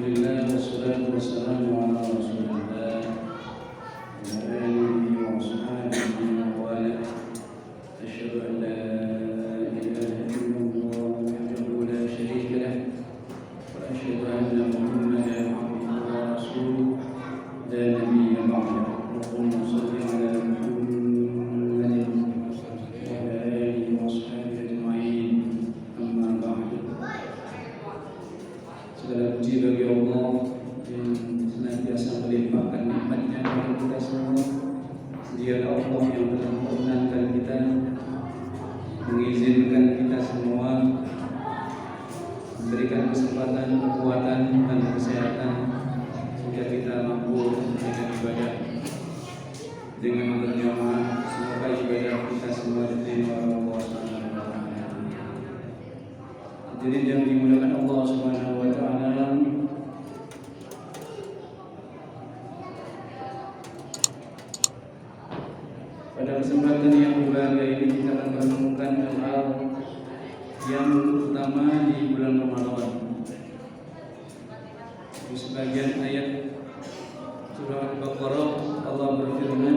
Alhamdulillah wassalatu wassalamu ala Rasulillah wa alihi wa sahbihi wa wala. Asyhadu an la ilaha illallah wahdahu la syarika lah wa asyhadu anna Muhammadan abduhu wa rasuluh la nabiyya ba'dahu. Allahumma shalli ala Muhammadin wa ala alihi wa sahbihi ajma'in. Amma ba'du. Segala puji bagi Allah yang senantiasa melimpahkan nikmat-Nya kepada kita semua. Dialah Allah yang telah mengenalkan kita, mengizinkan kita semua, memberikan kesempatan, kekuatan dan kesehatan sehingga kita mampu menjalankan ibadah dengan berjamaah. Semoga ibadah kita semua diterima oleh Allah Subhanahu wa taala. Jadi yang dimuliakan Allah Subhanahu wa taala, pada kesempatan yang berbahagia ini kita akan menemukan hal yang utama di bulan Ramadan. Di sebagian ayat surah Al-Baqarah Allah berfirman,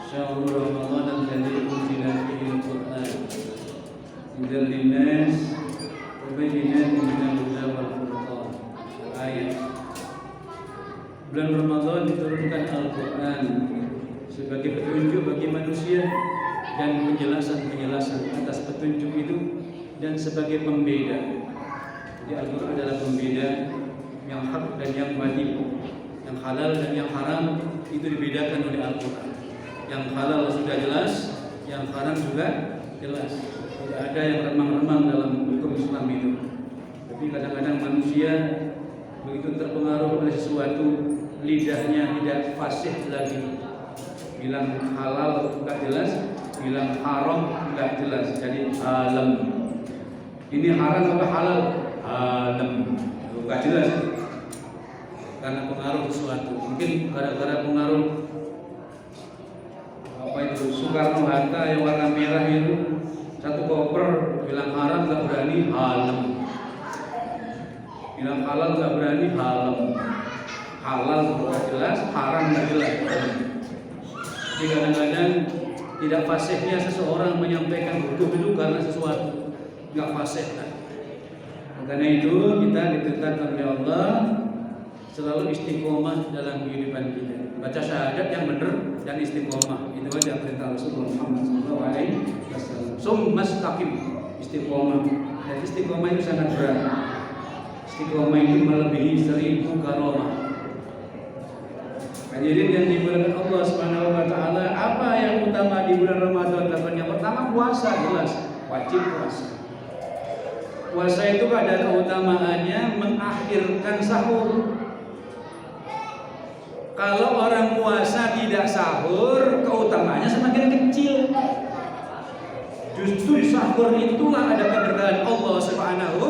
"Syahrul Ramadan alladzi unzila fihi al-Qur'an hudal linnas wa bayyinatin minal huda wal furqan." Ayat bulan Ramadan diturunkan Al-Qur'an sebagai petunjuk bagi manusia dan penjelasan atas petunjuk itu dan sebagai pembeda. Jadi Al-Quran adalah pembeda yang hak dan yang batil, yang halal dan yang haram itu dibedakan oleh Al-Quran. Yang halal sudah jelas, yang haram juga jelas. Tidak ada yang remang-remang dalam hukum Islam itu. Tapi kadang-kadang manusia begitu terpengaruh oleh sesuatu, lidahnya tidak fasih lagi. Bilang halal enggak jelas, bilang haram enggak jelas. Jadi alam. Ini haram apa halal? Alam. Enggak jelas. Karena pengaruh sesuatu. Mungkin gara-gara pengaruh apa itu Soekarno Hatta yang warna merah itu, satu koper bilang haram enggak berani, alam. Bilang halal enggak berani, halam. Halal enggak jelas, haram enggak jelas. Jadi kadang-kadang tidak fasihnya seseorang menyampaikan hukum itu karena sesuatu nggak fasih. Karena itu kita ditetapkan oleh Allah selalu istiqomah dalam kehidupan kita. Baca syahadat yang benar dan istiqomah. Itu aja perintah Rasulullah Muhammad SAW. Mustaqim, istiqomah. Dan istiqomah itu sangat berat. Istiqomah itu melebihi 1000 karomah. Hadirin yang dimuliakan Allah Subhanahu wa taala, apa yang utama di bulan Ramadan? Yang pertama puasa, jelas wajib puasa. Puasa itu ada keutamaannya mengakhirkan sahur. Kalau orang puasa tidak sahur, keutamaannya semakin kecil. Justru sahur itulah ada keberkahan Allah Subhanahu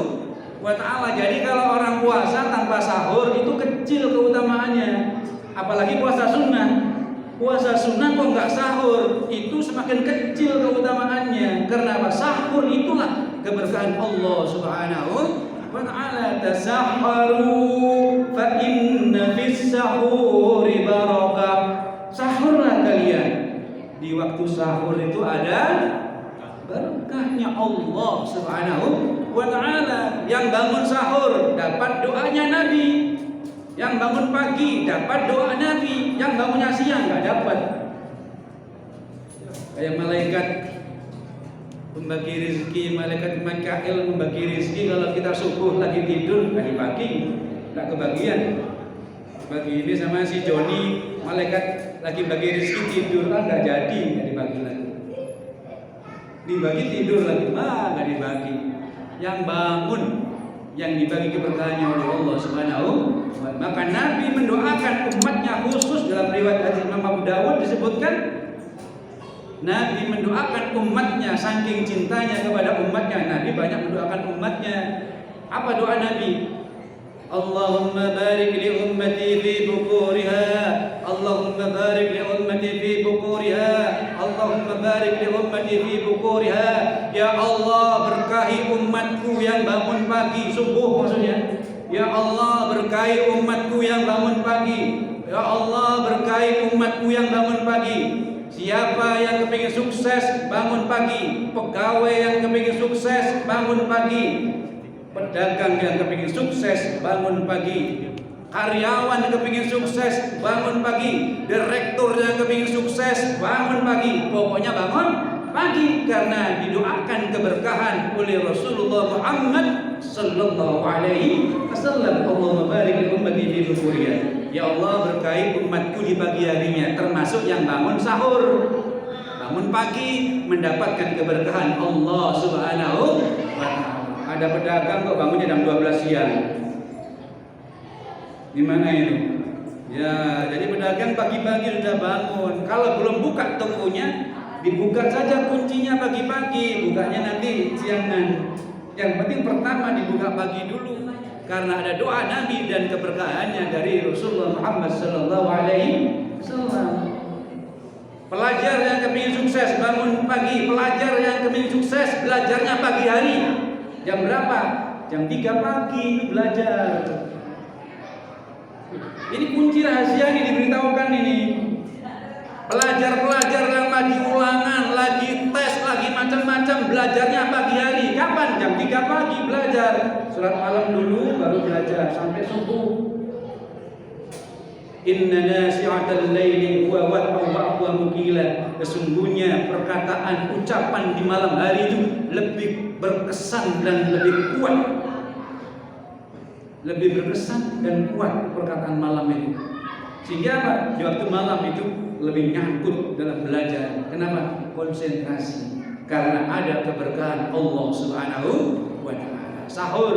wa taala. Jadi kalau orang puasa tanpa sahur itu kecil keutamaannya. Apalagi puasa sunnah. Puasa sunnah kok nggak sahur, itu semakin kecil keutamaannya. Karena apa? Sahur itulah keberkahan Allah Subhanahu wa ta'ala. Tasahharu fa inna fis sahuri barakah. Sahurlah kalian. Di waktu sahur itu ada berkahnya Allah Subhanahu wa ta'ala. Yang bangun sahur dapat doanya Nabi. Yang bangun pagi dapat doa Nabi, yang bangunnya siang nggak dapat. Kayak malaikat pembagi rezeki, malaikat Mikail membagi rezeki. Kalau kita subuh lagi tidur nggak dibagi, nggak kebagian. Bagi ini sama si Joni, malaikat lagi bagi rezeki tidur kan nggak jadi, nggak dibagi lagi. Dibagi tidur lagi, nggak dibagi. Yang bangun, yang dibagi keberkahannya oleh Allah Subhanahu. Maka Nabi mendoakan umatnya, khusus dalam riwayat hadis Imam Abu Dawud disebutkan Nabi mendoakan umatnya saking cintanya kepada umatnya. Nabi banyak mendoakan umatnya. Apa doa Nabi? Allahumma barik li ummati fi bukuriha, Allahumma barik li ummati fi bukuriha, Allahumma barik li ummati fi bukuriha. Ya Allah, berkahi umatku yang bangun pagi subuh, maksudnya Ya Allah, berkahi umatku yang bangun pagi. Ya Allah, berkahi umatku yang bangun pagi. Siapa yang kepingin sukses, bangun pagi. Pegawai yang kepingin sukses, bangun pagi. Pedagang yang kepingin sukses, bangun pagi. Karyawan yang kepingin sukses, bangun pagi. Direktur yang kepingin sukses, bangun pagi. Pokoknya bangun pagi, karena didoakan keberkahan oleh Rasulullah Muhammad sallallahu alaihi wasallam. Allahumma barik li ummati fi bukuriyah. Ya Allah, berkahi umatku di pagi harinya, termasuk yang bangun sahur. Bangun pagi mendapatkan keberkahan Allah Subhanahu wa taala. Ada pedagang kok bangunnya jam 12 siang. Gimana itu? Ya, jadi pedagang pagi-pagi sudah bangun. Kalau belum buka tokonya, dibuka saja kuncinya pagi-pagi, bukanya nanti siangan. Yang penting pertama dibuka pagi dulu, karena ada doa Nabi dan keberkahannya dari Rasulullah Muhammad sallallahu alaihi wasallam. Pelajar yang kepingin sukses bangun pagi, pelajar yang kepingin sukses belajarnya pagi hari. Jam berapa? Jam 3 pagi itu belajar. Ini kunci rahasia ini diberitahukan ini. Pelajar-pelajar yang lagi ulangan, lagi tes, lagi macam-macam, belajarnya pagi hari. Kapan? Jam 3 pagi belajar. Surat malam dulu baru belajar sampai subuh. Inna nasi'atal laili huwa wa mukila. Sesungguhnya perkataan, ucapan di malam hari itu lebih berkesan dan lebih kuat. Lebih berkesan dan kuat perkataan malam itu. Sehingga apa? Di waktu malam itu lebih nyangkut dalam belajar. Kenapa? Konsentrasi. Karena ada keberkahan Allah Subhanahu wa taala. Sahur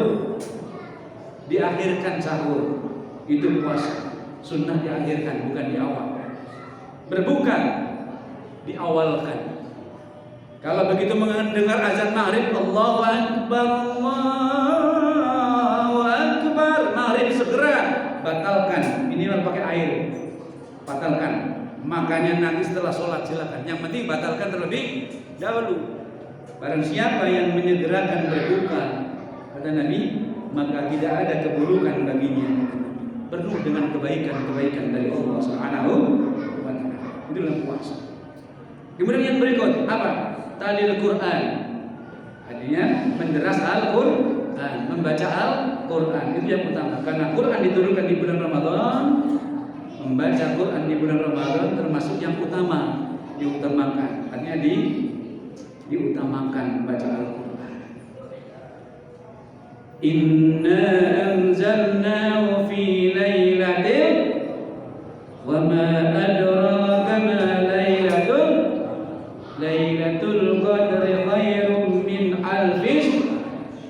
diakhirkan, sahur itu puasa. Sunnah diakhirkan, bukan di awal. Berbuka diawalkan. Kalau begitu mendengar azan maghrib, Allahu Akbar, Allahu Akbar, maghrib segera batalkan. Minimal pakai air, batalkan. Makanya nanti setelah sholat silakan. Yang penting batalkan terlebih dahulu. Barang siapa yang menyegerakan berbuka, kata Nabi, maka tidak ada keburukan baginya. Penuh dengan kebaikan-kebaikan dari Allah Subhanahu wa taala. Itulah puasa. Kemudian yang berikut apa? Talil Quran. Artinya menderas Al-Quran, membaca Al-Quran. Itu yang utama. Karena Quran diturunkan di bulan Ramadan, membaca Quran di bulan Ramadan termasuk yang utama, diutamakan. Artinya diutamakan baca Al-Quran. Inna anzalnahu fi lailatin wa ma adraka ma lailatul qadri khairum min alfi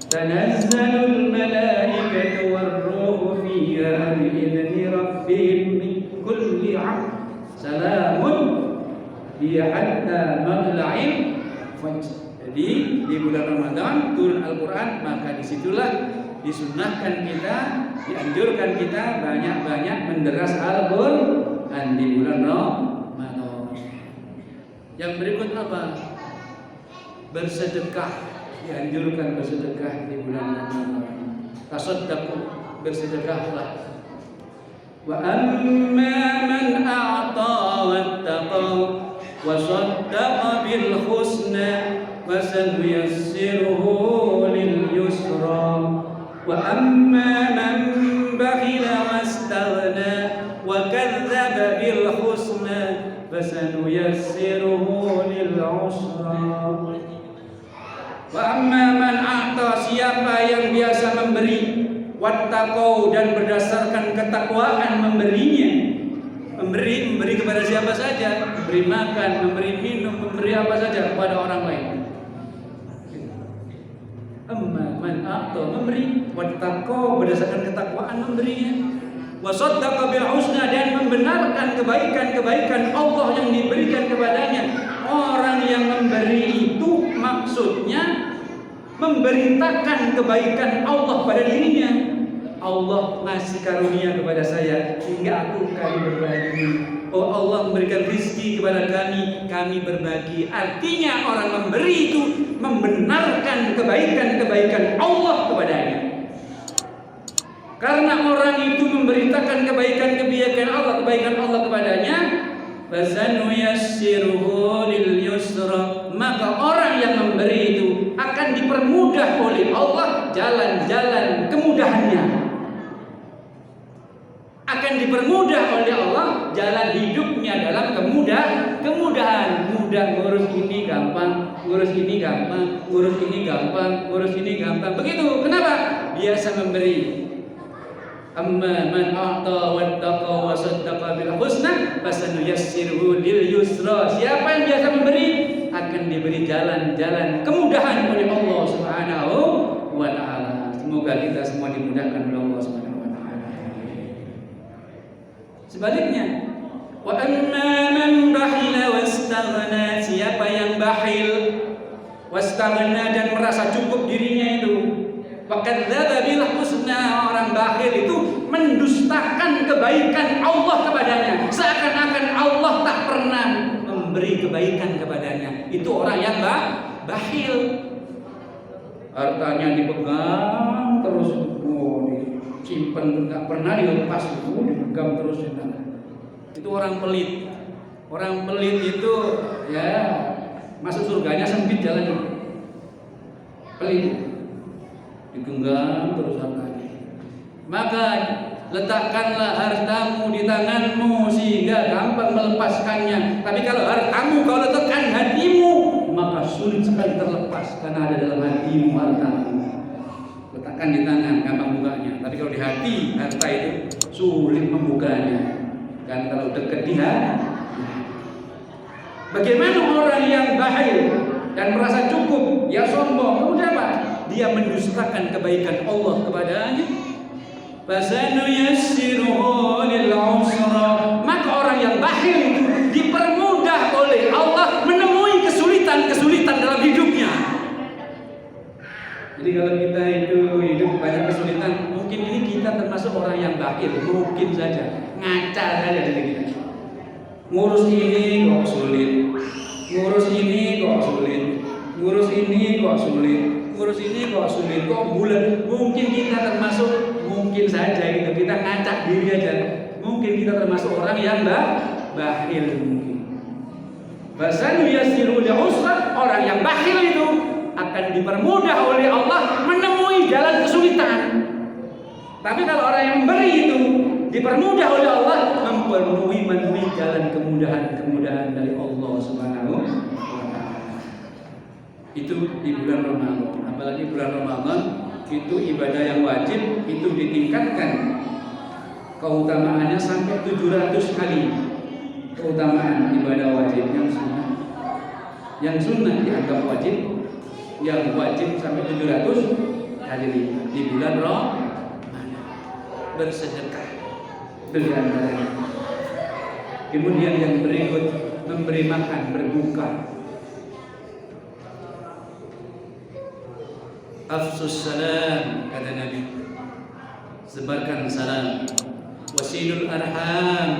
tanazzalul malaikatu war-ruhu fiha bi'izni rabbihim min kulli amr salamun hiya hatta matla'il fajr. Jadi di bulan Ramadan turun Al-Quran, maka disitulah disunnahkan kita, dianjurkan kita banyak-banyak menderas Al-Quran di bulan Ramadan. Yang berikut apa? Bersedekah, dianjurkan bersedekah di bulan Ramadan. Tasaddaqu, bersedekahlah. Wa amma man a'ta wattaqa wa saddaqa bil husna fasanuyassiruhu lil yusra wa amma man bakhila wastaghna wa kadzdzaba bil husna fasanuyassiruhu lil usra. Wa amma man a'ta, siapa yang biasa memberi, wattaqau, dan berdasarkan ketakwaan memberinya. Memberi kepada siapa saja, memberi makan, memberi minum, memberi apa saja kepada orang lain. Amma man a'ta, memberi, wattaqau, berdasarkan ketakwaan memberinya, wa saddaqa bil husna, dan membenarkan kebaikan-kebaikan Allah yang diberikan kepadanya. Orang yang memberi itu maksudnya memberitakan kebaikan Allah pada dirinya. Allah ngasih karunia kepada saya hingga aku kami berbagi. Oh, Allah memberikan rezeki kepada kami berbagi. Artinya orang memberi itu membenarkan kebaikan-kebaikan Allah kepadanya. memberitakan kebaikan Allah kepadanya, fasanuyassiruhu lil yusra, maka orang yang memberi itu akan dipermudah oleh Allah jalan-jalan kemudahannya. Akan dipermudah oleh Allah jalan hidupnya dalam kemudahan. Mudah, ngurus ini gampang, ngurus ini gampang, ngurus ini gampang, ngurus ini gampang. Begitu. Kenapa? Biasa memberi. Amma man a'ta wattaqa wa saddaqa bil husna fasanuyassiruhu lil yusra. Siapa yang biasa memberi akan diberi jalan-jalan kemudahan oleh Allah Subhanahu wa taala. Semoga kita semua dimudahkan oleh Allah Subhanahu wa taala. Sebaliknya, wa amma man bakhila wastaghna, siapa yang bakhil wastaghna dan merasa cukup dirinya itu, fakadzdzaba bil husna, orang bakhil itu mendustakan kebaikan Allah kepadanya, seakan-akan Allah tak pernah memberi kebaikan kepadanya. Itu orang yang bakhil. Hartanya dipegang terus, disimpan, nggak pernah dilepas, dipegang terus. Itu orang pelit. Orang pelit itu ya masuk surganya sempit jalannya. Pelit. Digenggam terus hartanya. Maka letakkanlah hartamu di tanganmu sehingga gampang melepaskannya. Tapi kalau hartamu kau letakkan hatimu, maka sulit sekali terlepas karena ada dalam hatimu hartamu. Letakkan di tangan gampang bukanya. Tapi kalau di hati, harta itu sulit membukanya. Kan kalau dekat di hati. Bagaimana orang yang bakhil dan merasa cukup, ya sombong, kemudian apa? Dia mendustakan kebaikan Allah kepadanya. Fasanuyassiruhu lil usra, maka orang yang bakhil itu dipermudah oleh Allah menemui kesulitan-kesulitan dalam hidupnya. Jadi kalau kita itu hidup banyak kesulitan, mungkin ini kita termasuk orang yang bakhil, mungkin saja, ngaca saja dari kita. Ngurus ini kok sulit, ngurus ini kok sulit, ngurus ini kok sulit, ngurus ini kok sulit, kok bulan. Mungkin kita termasuk, mungkin saja gitu, kita ngacak diri aja. Mungkin kita termasuk orang yang bakhil mungkin. Fasanuyassiruhu lil usra, orang yang bakhil itu akan dipermudah oleh Allah menemui jalan kesulitan. Tapi kalau orang yang memberi itu dipermudah oleh Allah menemui jalan kemudahan dari Allah Subhanahu wa taala. Itu di bulan Ramadan. Apalagi bulan Ramadan itu ibadah yang wajib itu ditingkatkan keutamaannya sampai 700 kali keutamaan ibadah wajib yang sunnah. Yang sunnah dianggap wajib, yang wajib sampai 700 kali di bulan Ramadan. Bersedekah bergandaran. Kemudian yang berikut memberi makan, berbuka. Afsus salam, kata Nabi, sebarkan salam. Wasilul arham,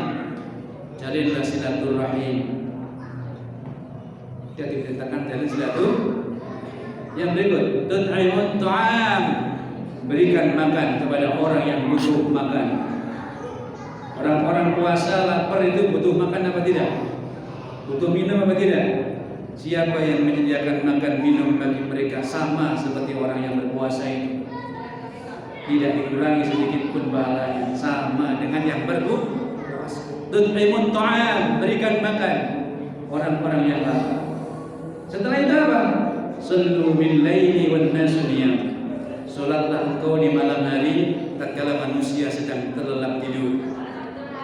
jalinlah silaturahim. Dia diperintahkan jalin silaturahim. Yang berikut, tut'imut ta'am, berikan makan kepada orang yang butuh makan. Orang-orang puasa lapar itu butuh makan apa tidak? Butuh minum apa tidak? Siapa yang menyediakan makan minum bagi mereka sama seperti orang yang berpuasa itu, tidak dikurangi sedikit pun pahalanya, sama dengan yang berpuasa. Tut'imut ta'am, berikan makan orang-orang yang lapar. Setelah itu apa? Sallu bil laili wan nasu niyam. Salatlah engkau di malam hari tatkala manusia sedang terlelap tidur.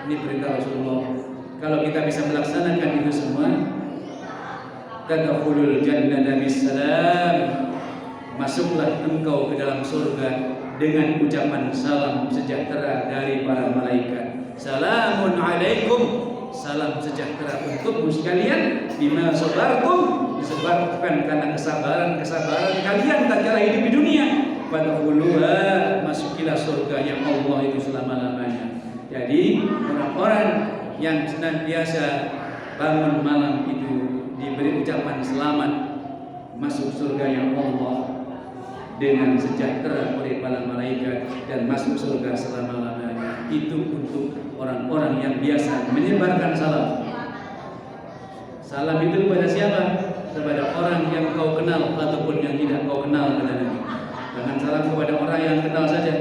Ini perintah Rasulullah. Kalau kita bisa melaksanakan itu semua, tadkhulul jannata bisalam, masuklah engkau ke dalam surga dengan ucapan salam sejahtera dari para malaikat. Salamun alaikum, salam sejahtera untukmu sekalian, bima sabartum, disebabkan karena kesabaran kalian tatkala hidup di dunia. Fadkhuluha, masukilah surganya Allah itu selama-lamanya. Jadi orang-orang yang senantiasa bangun malam itu diberi ucapan selamat masuk surganya Allah dengan sejahtera oleh para malaikat dan masuk surga selama-lamanya. itu untuk orang-orang yang biasa menyebarkan salam. Salam itu kepada siapa? Kepada orang yang kau kenal ataupun yang tidak kau kenal, kata Nabi. Jangan salam kepada orang yang kenal saja.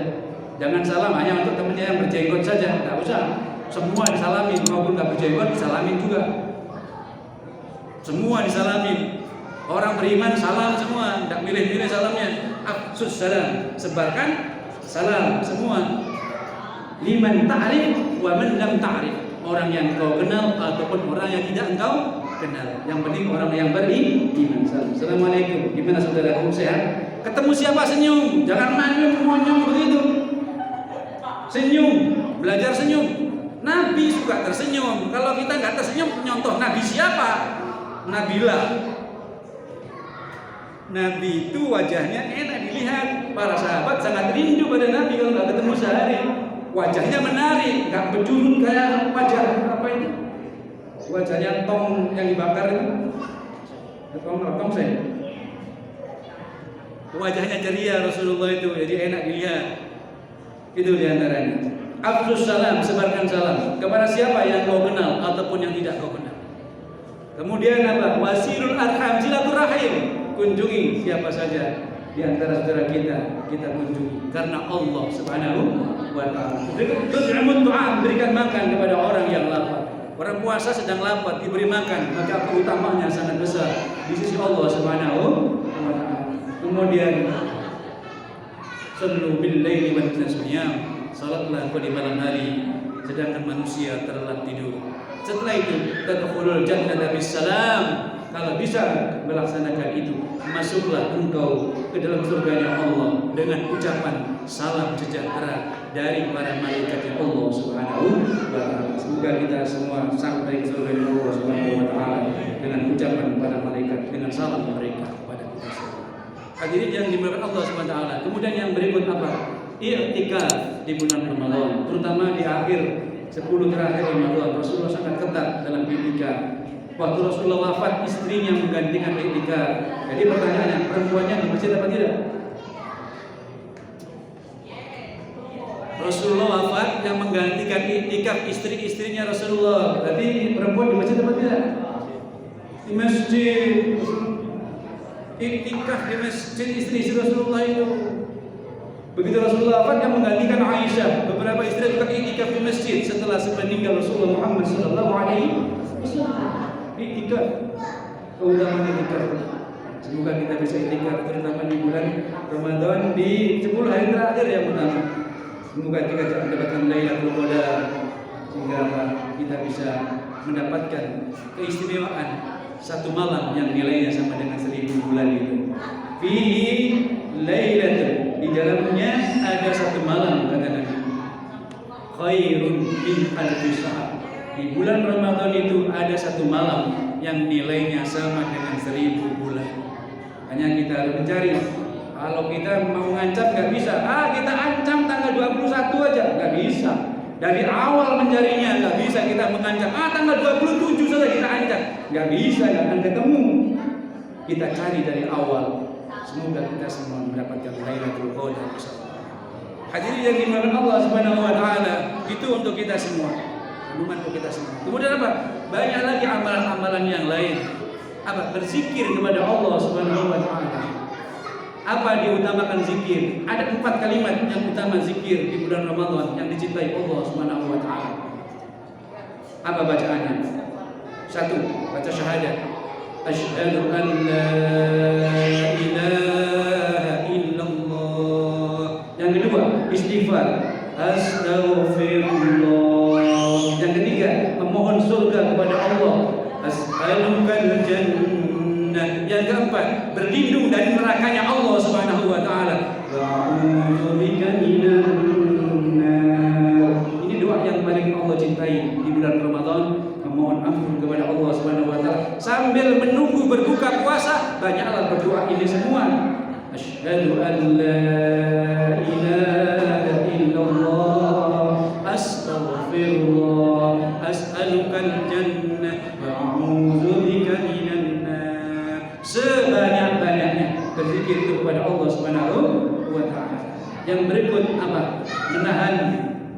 Jangan salam hanya untuk temannya yang berjenggot saja. Tidak usah. Semua disalamin, maupun nggak berjenggot disalamin juga. Semua disalamin. Orang beriman salam semua, tidak milih-milih salamnya. Afsus salam, sebarkan salam semua. Liman ta'rif wa man lam ta'rif. Orang yang kau kenal ataupun orang yang tidak engkau kenal. Yang penting orang yang beriman. Assalamualaikum. Gimana saudaraku, sehat? Ketemu siapa senyum, jangan monyong begitu. Senyum, belajar senyum. Nabi suka tersenyum. Kalau kita nggak tersenyum, nyontoh Nabi siapa? Nabilah. Nabi itu wajahnya enak dilihat. Para sahabat sangat rindu pada Nabi kalau nggak ketemu sehari. Wajahnya menarik, nggak berjulut kayak wajah apa itu? Wajahnya tong yang dibakar itu. Tong saya. Wajahnya ceria Rasulullah itu, jadi enak dilihat. Itu diantaranya. Afsus salam, sebarkan salam kepada siapa yang kau kenal ataupun yang tidak kau kenal. Kemudian apa? Wasilul arham, silaturahim. Kunjungi siapa saja di antara saudara kita kunjungi karena Allah Subhanahu wa taala. Tud'imut tu'am, berikan makan kepada orang yang lapar. Orang puasa sedang lapar diberi makan, maka keutamanya sangat besar di sisi Allah Subhanahu wa taala. Kemudian sallu bil laili wan nasiyam, salatlah pada malam hari sedangkan manusia terlelap tidur. Setelah itu tadkhulul jannata bisalam. Kalau bisa melaksanakan itu, masuklah engkau ke dalam surganya Allah dengan ucapan salam sejahtera dari para malaikat Allah Subhanahu wa taala. Semoga kita semua sampai ke surganya Allah Subhanahu wa taala dengan ucapan para malaikat, dengan salam mereka kepada kita semua. Hadirin yang dimuliakan Allah Subhanahu wa taala. Kemudian yang berikut apa? I'tikaf di bulan Ramadan, terutama di akhir 10 terakhir Ramadan. Rasulullah sangat ketat dalam i'tikaf. Waktu Rasulullah wafat, istrinya menggantikan i'tikaf. Jadi pertanyaannya, perempuannya di masjid apa tidak? Rasulullah wafat, yang menggantikan i'tikaf istri-istrinya Rasulullah. Jadi perempuan di masjid apa tidak? Di masjid. I'tikaf di masjid istri Rasulullah itu. Begitu Rasulullah wafat, yang menggantikan Aisyah. Beberapa istri juga i'tikaf di masjid setelah meninggal Rasulullah Muhammad sallallahu alaihi wasallam. I'tikaf, keutamaan i'tikaf. Semoga kita bisa i'tikaf terutama di bulan Ramadan di 10 hari terakhir yang pertama. Semoga kita mendapatkan Lailatul Qadar sehingga kita bisa mendapatkan keistimewaan satu malam yang nilainya sama dengan 1000 bulan itu. Fihi lailatul, di dalamnya ada satu malam kata Nabi. Khairun min alfi syahr. Di bulan Ramadan itu ada satu malam yang nilainya sama dengan 1000 bulan. Hanya kita harus mencari. Kalau kita mau ngancam nggak bisa. Kita ancam tanggal 21 aja nggak bisa. Dari awal mencarinya nggak bisa kita mengancam. Tanggal 27 saja kita ancam. Nggak bisa, nggak akan ketemu. Kita cari dari awal. Semoga kita semua mendapatkan Lailatul Qadar. Hadirin yang dimuliakan Allah Subhanahu wa taala, itu untuk kita semua. Untuk kita semua. Kemudian apa? Banyak lagi amalan-amalan yang lain. Apa? Berzikir kepada Allah Subhanahu wa taala. Apa diutamakan zikir? Ada 4 kalimat yang utama zikir di bulan Ramadan yang dicintai Allah Subhanahu wa taala. Apa bacaannya? 1, baca syahadat. Asyhadu an la ilaha illallah. Yang kedua, istighfar. Astaghfirullah. Yang ketiga, memohon surga kepada Allah. As'alukal jannah. Yang keempat, berlindung dari nerakanya Allah Subhanahu wa taala. Wa'udzubika minan nar. Ini doa yang paling Allah cintai di bulan Ramadan, memohon ampun kepada Allah Subhanahu wa taala. Sambil menunggu berbuka puasa, banyaklah berdoa ini semua. Asyhadu an la ilaha illallah. Astaghfirullah. As'alukal jannah wa'udzubika minan nar. Sebanyak-banyaknya berzikir itu kepada Allah Subhanahu wa taala. Yang berikut apa? Menahan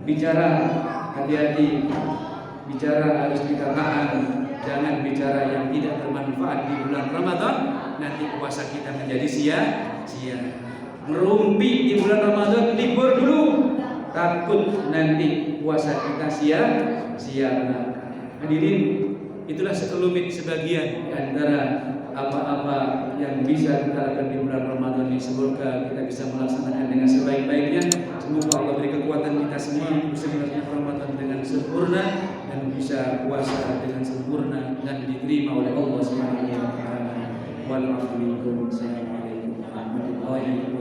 bicara hati-hati, bicara harus kita tahan, jangan bicara yang tidak bermanfaat di bulan Ramadan. Nanti puasa kita menjadi sia-sia. Merumpi di bulan Ramadan, libur dulu, takut nanti puasa kita sia-sia. Hadirin, itulah sekelumit sebagian antara apa-apa yang bisa kita lakukan di bulan Ramadan ini. Semoga kita bisa melaksanakan dengan sebaik-baiknya. Semoga Allah beri kekuatan kita semua bisa melaksanakan Ramadan dengan sempurna dan bisa puasa dengan sempurna dan diterima oleh Allah Subhanahu wa taala. Wassalamualaikum warahmatullahi wabarakatuh.